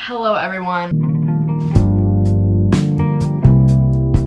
Hello everyone.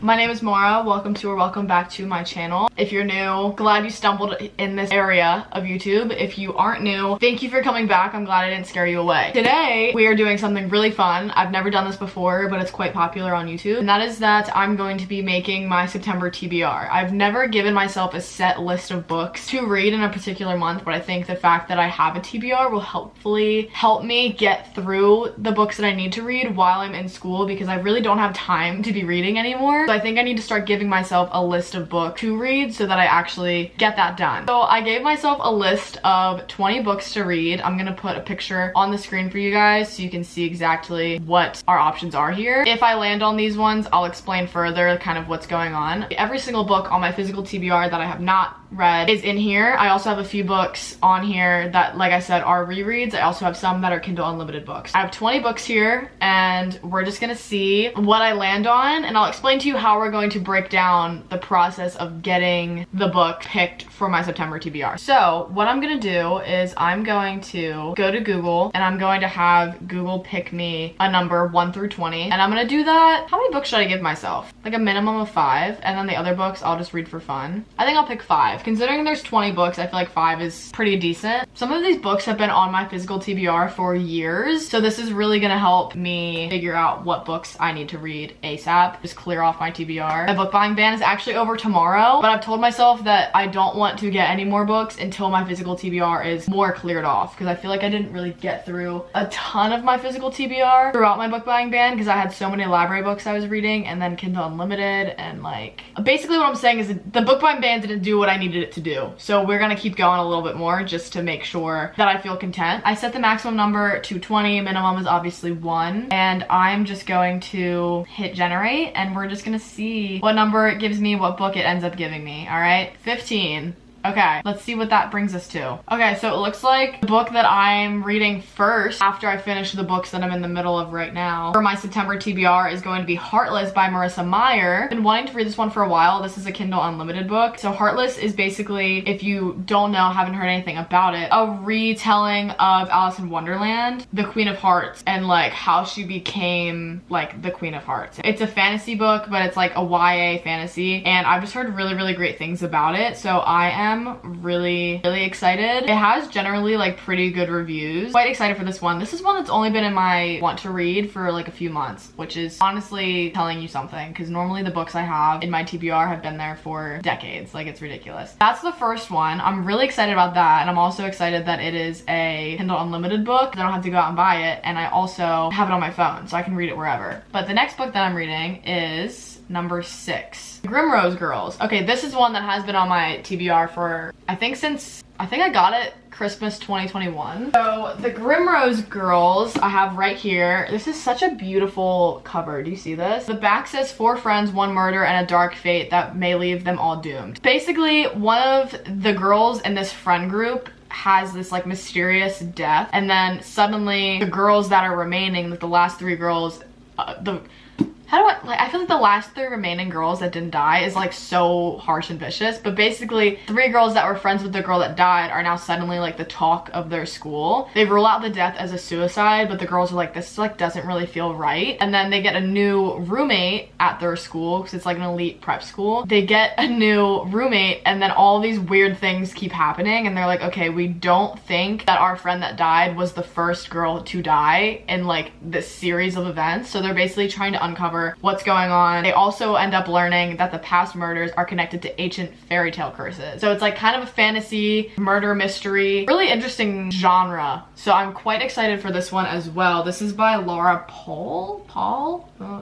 My name is Maura. Welcome to or welcome back to my channel. If you're new, glad you stumbled in this area of YouTube. If you aren't new, thank you for coming back. I'm glad I didn't scare you away. Today, we are doing something really fun. I've never done this before, but it's quite popular on YouTube. And that is that I'm going to be making my September TBR. I've never given myself a set list of books to read in a particular month, but I think the fact that I have a TBR will hopefully help me get through the books that I need to read while I'm in school, because I really don't have time to be reading anymore. So I think I need to start giving myself a list of books to read so that I actually get that done. So I gave myself a list of 20 books to read. I'm gonna put a picture on the screen for you guys so you can see exactly what our options are here. If I land on these ones, I'll explain further kind of what's going on. Every single book on my physical TBR that I have not read is in here. I also have a few books on here that, like I said, are rereads. I also have some that are Kindle Unlimited books. I have 20 books here, and we're just gonna see what I land on, and I'll explain to you how we're going to break down the process of getting the book picked for my September TBR. So what I'm gonna do is I'm going to go to Google, and I'm going to have Google pick me a number 1 through 20, and I'm gonna do that. How many books should I give myself? Like a minimum of 5, and then the other books I'll just read for fun. I think I'll pick 5. Considering there's 20 books, I feel like 5 is pretty decent. Some of these books have been on my physical TBR for years, so this is really gonna help me figure out what books I need to read ASAP. Just clear off my TBR. My book buying ban is actually over tomorrow, but I've told myself that I don't want to get any more books until my physical TBR is more cleared off, because I feel like I didn't really get through a ton of my physical TBR throughout my book buying ban, because I had so many library books I was reading, and then Kindle Unlimited, and like, basically what I'm saying is the book buying ban didn't do what I needed it to do. So we're gonna keep going a little bit more just to make sure that I feel content. I set the maximum number to 20, minimum is obviously 1, and I'm just going to hit generate, and we're just gonna see what number it gives me, what book it ends up giving me. All right, 15. Okay, let's see what that brings us to. Okay, so it looks like the book that I'm reading first after I finish the books that I'm in the middle of right now for my September TBR is going to be Heartless by Marissa Meyer. I've been wanting to read this one for a while. This is a Kindle Unlimited book. So Heartless is basically, if you don't know, haven't heard anything about it, a retelling of Alice in Wonderland, the Queen of Hearts, and like how she became like the Queen of Hearts. It's a fantasy book, but it's like a YA fantasy, and I've just heard really, really great things about it. So I am really excited. It has generally like pretty good reviews. Quite excited for this one. This is one that's only been in my want to read for like a few months, which is honestly telling you something, because normally the books I have in my TBR have been there for decades. Like, it's ridiculous. That's the first one. I'm really excited about that, and I'm also excited that it is a Kindle Unlimited book. I don't have to go out and buy it, and I also have it on my phone so I can read it wherever. But the next book that I'm reading is number 6. Grimrose Girls. Okay, this is one that has been on my TBR for, I think I got it Christmas 2021. So the Grimrose Girls I have right here. This is such a beautiful cover. Do you see this? The back says 4 friends, 1 murder, and a dark fate that may leave them all doomed. Basically, one of the girls in this friend group has this like mysterious death, and then suddenly the girls that are remaining, like the last 3 girls, I feel like the last 3 remaining girls that didn't die is like so harsh and vicious, but basically 3 girls that were friends with the girl that died are now suddenly like the talk of their school. They rule out the death as a suicide, but the girls are like, this like doesn't really feel right. And then they get a new roommate at their school, because it's like an elite prep school. They get a new roommate, and then all these weird things keep happening, and they're like, okay, we don't think that our friend that died was the first girl to die in like this series of events. So they're basically trying to uncover what's going on. They also end up learning that the past murders are connected to ancient fairy tale curses. So it's like kind of a fantasy murder mystery, really interesting genre. So I'm quite excited for this one as well. This is by Laura Paul?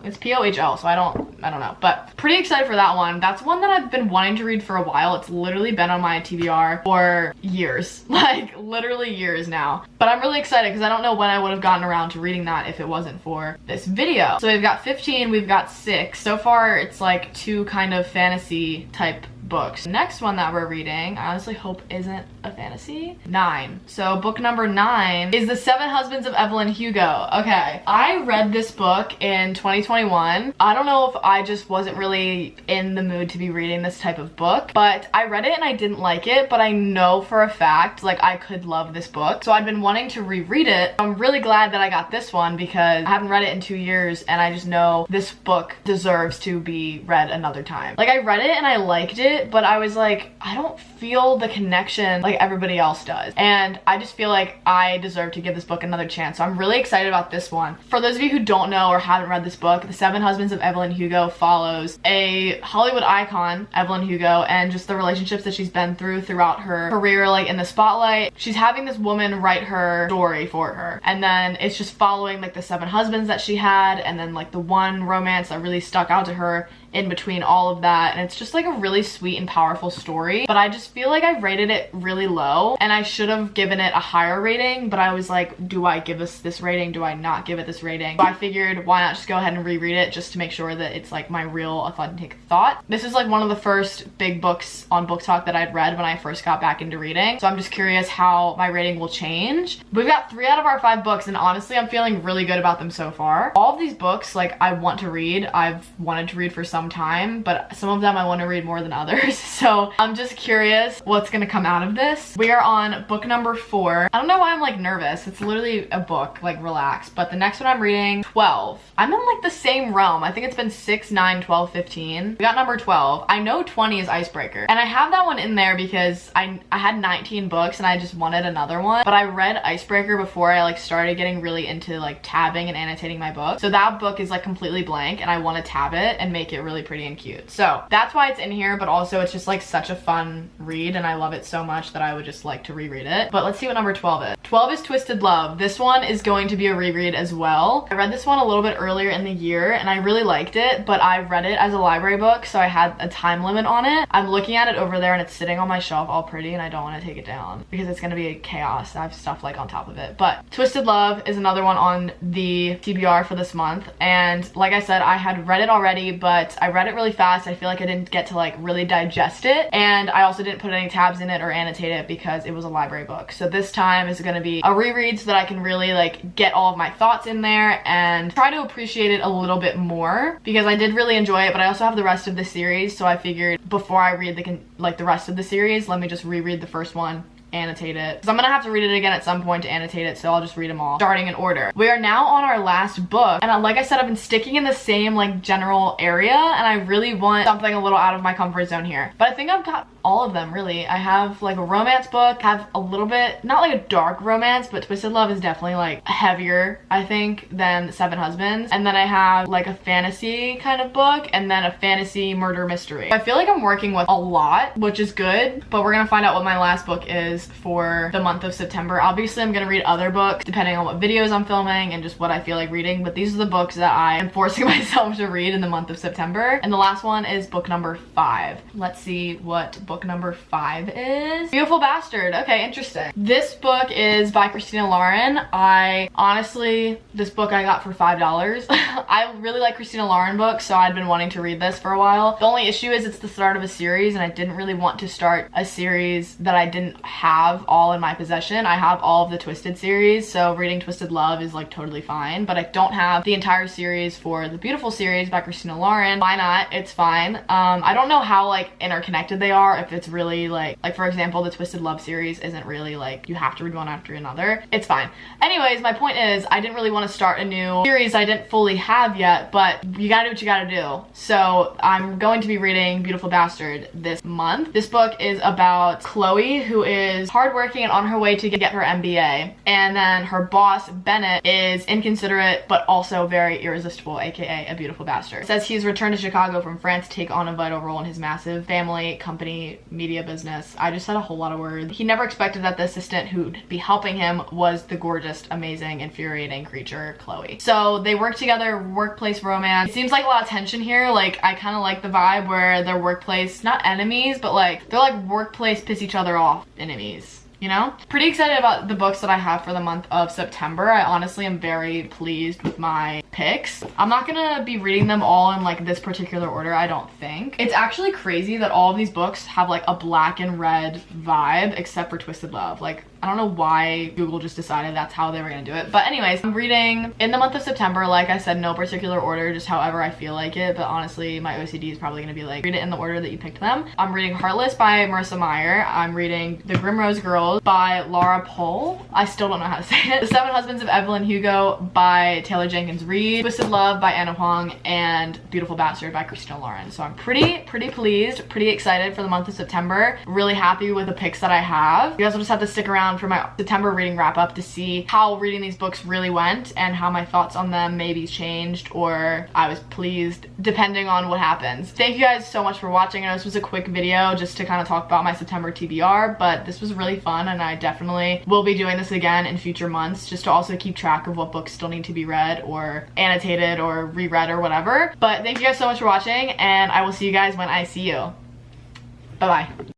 It's P-O-H-L, so I don't know, but pretty excited for that one. That's one that I've been wanting to read for a while. It's literally been on my TBR for years, like literally years now. But I'm really excited because I don't know when I would have gotten around to reading that if it wasn't for this video. So we've got 15, we've got 6. So far it's like 2 kind of fantasy type books. The next one that we're reading, I honestly hope isn't a fantasy. 9. So book number 9 is The 7 Husbands of Evelyn Hugo. Okay, I read this book in 2021. I don't know if I just wasn't really in the mood to be reading this type of book, but I read it and I didn't like it, but I know for a fact like I could love this book. So I've been wanting to reread it. I'm really glad that I got this one because I haven't read it in 2 years and I just know this book deserves to be read another time. Like, I read it and I liked it, but I was like, I don't feel the connection like everybody else does. And I just feel like I deserve to give this book another chance. So I'm really excited about this one. For those of you who don't know or haven't read this book, The 7 Husbands of Evelyn Hugo follows a Hollywood icon, Evelyn Hugo, and just the relationships that she's been through throughout her career, like in the spotlight. She's having this woman write her story for her. And then it's just following like the 7 husbands that she had, and then like the one romance that really stuck out to her in between all of that. And it's just like a really sweet and powerful story, but I just feel like I rated it really low and I should have given it a higher rating, but I was like, do I give this rating? Do I not give it this rating? So I figured why not just go ahead and reread it just to make sure that it's like my real authentic thought. This is like one of the first big books on Book Talk that I'd read when I first got back into reading, so I'm just curious how my rating will change. We've got 3 out of our 5 books and honestly I'm feeling really good about them so far. All of these books like I want to read. I've wanted to read for some time, but some of them I want to read more than others. So I'm just curious what's gonna come out of this. We are on book number 4. I don't know why I'm like nervous. It's literally a book, like relax. But the next one I'm reading, 12. I'm in like the same realm. I think it's been 6, 9, 12, 15. We got number 12. I know 20 is Icebreaker. And I have that one in there because I had 19 books and I just wanted another one. But I read Icebreaker before I like started getting really into like tabbing and annotating my book. So that book is like completely blank and I want to tab it and make it really pretty and cute. So that's why it's in here, but also it's just like such a fun read and I love it so much that I would just like to reread it. But let's see what number 12 is. 12 is Twisted Love. This one is going to be a reread as well. I read this one a little bit earlier in the year and I really liked it, but I read it as a library book, so I had a time limit on it. I'm looking at it over there and it's sitting on my shelf all pretty and I don't want to take it down because it's going to be a chaos. I have stuff like on top of it. But Twisted Love is another one on the TBR for this month, and like I said, I had read it already, but I read it really fast. I feel like I didn't get to like really digest it, and I also didn't put any tabs in it or annotate it because it was a library book. So this time is going to be a reread so that I can really like get all of my thoughts in there and try to appreciate it a little bit more because I did really enjoy it, but I also have the rest of the series, so I figured before I read the rest of the series, let me just reread the first one, annotate it, because I'm gonna have to read it again at some point to annotate it, so I'll just read them all starting in order. We are now on our last book, and like I said, I've been sticking in the same like general area and I really want something a little out of my comfort zone here, but I think I've got all of them really. I have like a romance book, have a little bit, not like a dark romance, but Twisted Love is definitely like heavier I think than 7 Husbands, and then I have like a fantasy kind of book and then a fantasy murder mystery. I feel like I'm working with a lot, which is good, but we're gonna find out what my last book is for the month of September. Obviously I'm gonna read other books depending on what videos I'm filming and just what I feel like reading, but these are the books that I am forcing myself to read in the month of September. And the last one is book number 5. Let's see what book number 5 is. Beautiful Bastard. Okay, interesting. This book is by Christina Lauren. Honestly, this book I got for $5. I really like Christina Lauren books, so I'd been wanting to read this for a while. The only issue is it's the start of a series and I didn't really want to start a series that I didn't have all in my possession. I have all of the Twisted series, so reading Twisted Love is like totally fine, but I don't have the entire series for the Beautiful series by Christina Lauren. Why not? It's fine. I don't know how like interconnected they are, if it's really like for example, the Twisted Love series isn't really like you have to read one after another. It's fine. Anyways, my point is I didn't really want to start a new series I didn't fully have yet, but you gotta do what you gotta do. So I'm going to be reading Beautiful Bastard this month. This book is about Chloe, who is hardworking and on her way to get her MBA, and then her boss Bennett is inconsiderate but also very irresistible, aka a beautiful bastard. It says he's returned to Chicago from France to take on a vital role in his massive family company media business. I just said a whole lot of words. He never expected that the assistant who'd be helping him was the gorgeous, amazing, infuriating creature Chloe. So they work together, workplace romance. It seems like a lot of tension here. Like I kind of like the vibe where they're workplace, not enemies, but like they're like workplace piss each other off enemies. you know? Pretty excited about the books that I have for the month of September. I honestly am very pleased with my picks. I'm not gonna be reading them all in like this particular order, I don't think. It's actually crazy that all of these books have like a black and red vibe except for Twisted Love. Like, I don't know why Google just decided that's how they were gonna do it. But anyways, I'm reading in the month of September, like I said, no particular order, just however I feel like it. But honestly, my OCD is probably gonna be like, read it in the order that you picked them. I'm reading Heartless by Marissa Meyer. I'm reading The Grimrose Girls by Laura Pohl. I still don't know how to say it. The Seven Husbands of Evelyn Hugo by Taylor Jenkins Reid. Twisted Love by Anna Huang, and Beautiful Bastard by Christina Lauren. So I'm pretty pleased, pretty excited for the month of September. Really happy with the picks that I have. You guys will just have to stick around for my September reading wrap up to see how reading these books really went and how my thoughts on them maybe changed or I was pleased, depending on what happens. Thank you guys so much for watching. I know this was a quick video just to kind of talk about my September TBR, but this was really fun and I definitely will be doing this again in future months just to also keep track of what books still need to be read or annotated or reread or whatever. But thank you guys so much for watching and I will see you guys when I see you. Bye bye.